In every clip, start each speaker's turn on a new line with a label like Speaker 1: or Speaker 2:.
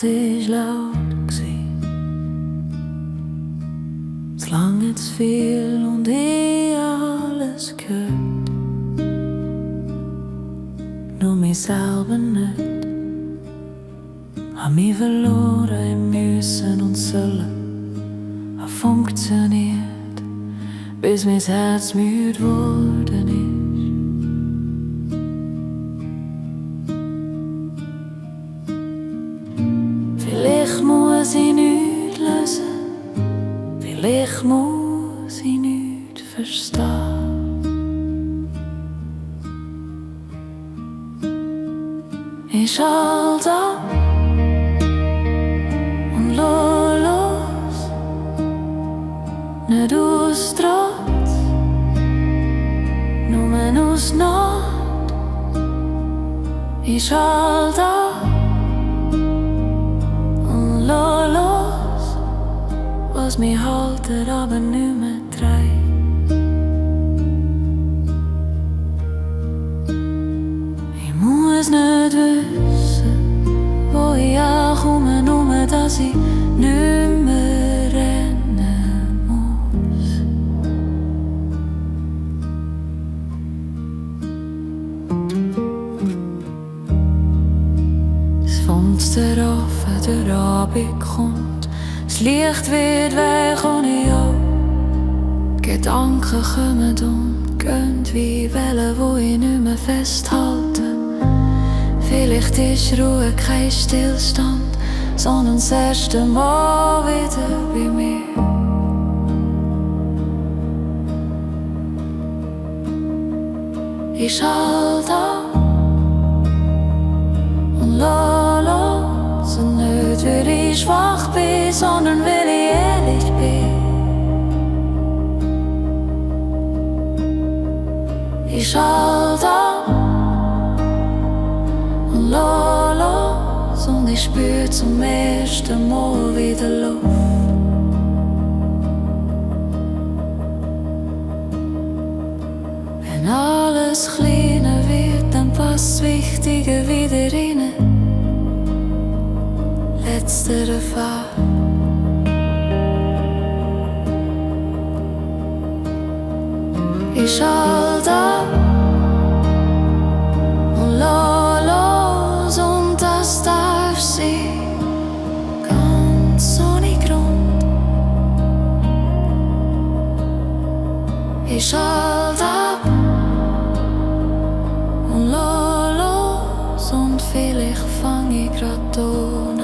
Speaker 1: ist laut gewesen. Es lang jetzt viel und ich alles gehört, nur mich selber nicht. Hab mich verloren im Müssen und Sollen, hab funktioniert, bis mein Herz müde worden ist. Vielleicht muss ich nichts lösen, vielleicht muss ich nichts verstehen. Ich schalte ab und lass los, nicht aus Trotz, nur aus Not. Ich schalte ab und lass los, was mich haltet, aber nicht mehr trägt. Ich muss nicht wissen, wo ich ankomme, nur dass ich nicht mehr rennen muss. Das Fenster offen, der Abend kommt, das Licht wird weg und ich auch. Gedanken kommen und gehen wie Wellen, wo ich nicht mehr festhalte. Vielleicht ist Ruhe kein Stillstand, sondern das erste Mal wieder bei mir. Ich schalte ab und lass los, und nicht weil ich schwach bin, sondern weil ich ehrlich bin. Ich schalte ab und lass los, und ich spür zum ersten Mal wieder Luft. Wenn alles kleiner wird, dann passt das Wichtige wieder rein. Letztere Fahrt. Ich schalte ab und lass los, und das darf sein, ganz ohne Grund. Ich schalte ab und lass los, und vielleicht fang ich grad an.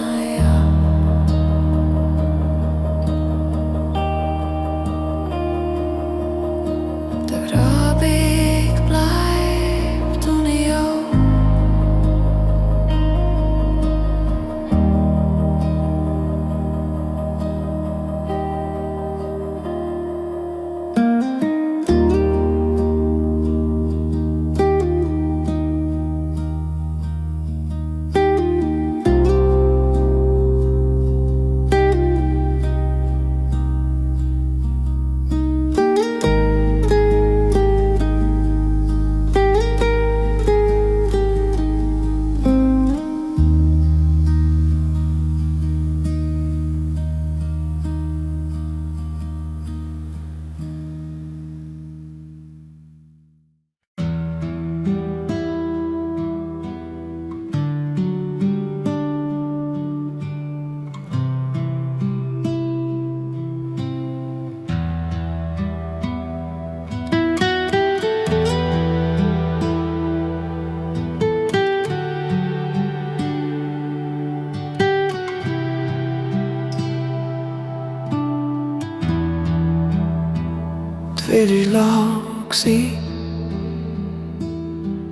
Speaker 2: Weer is lang gezien,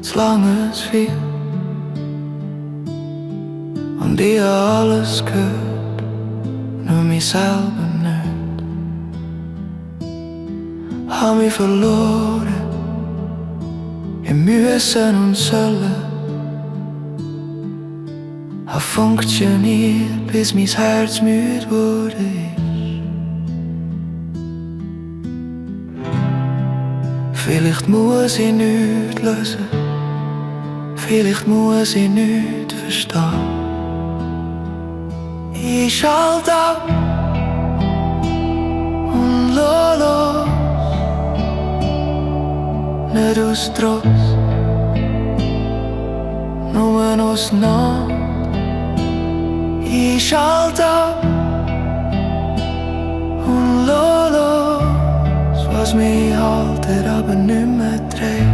Speaker 2: zolang het viel, und ich alles gehört, nur mich selber nicht. Hab mich verloren im Müssen und Sollen, hab funktioniert, bis mein Herz müde wurde. Vielleicht muss ich nichts lösen, vielleicht muss ich nichts verstehen. Ich schalt ab und lass los, nicht aus Trotz, nur aus Not. Ich schalt ab und lass los, was mich haltet, aber nicht mehr trägt.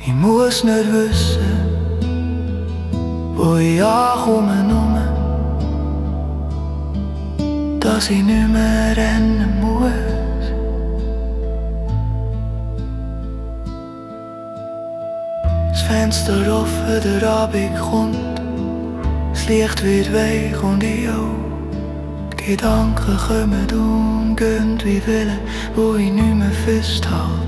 Speaker 2: Ich muss nicht wissen, wo ich ankomme, nur dass ich nicht mehr rennen muss. Das Fenster offen, der Abend kommt, das Licht wird weich und ich auch. Die Gedanken kommen und gehen wie Wellen, wo ich nicht mehr festhalte.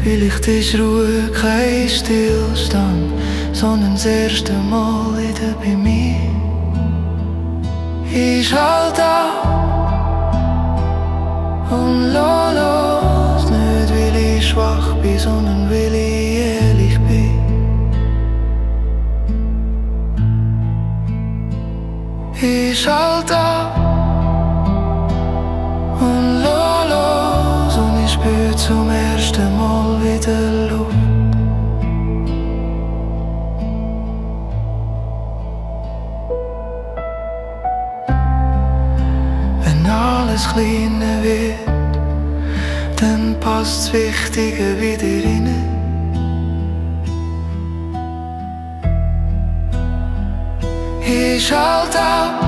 Speaker 2: Vielleicht ist Ruhe kein Stillstand, sondern das erste Mal wieder bei mir. Ich schalte ab und lass los, nicht weil ich schwach bin, sondern weil ich ehrlich bin. Ich schalte ab und lass los und ich spür zum ersten Mal wieder Luft. Wenn alles kleiner wird, dann passt das Wichtige wieder rein. Ich schalte ab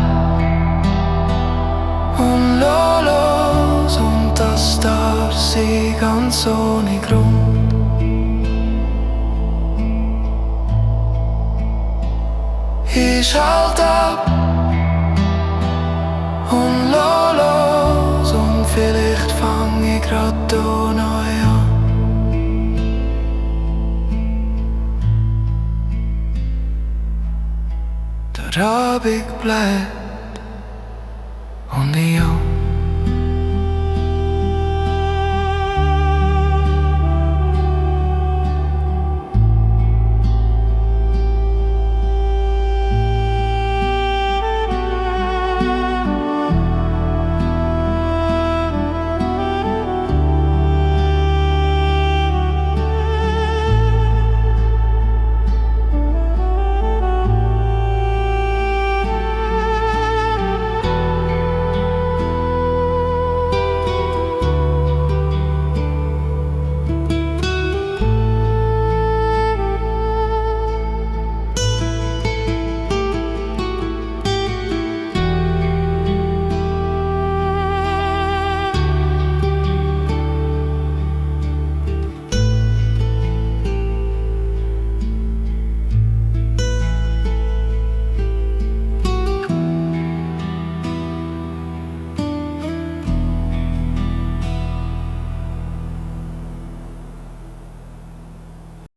Speaker 2: und lass los, und das darf sein ganz ohne Grund. Ich schalte ab und lass los, und vielleicht fang ich grad da neu an. Der Abend bleibt und ich auch.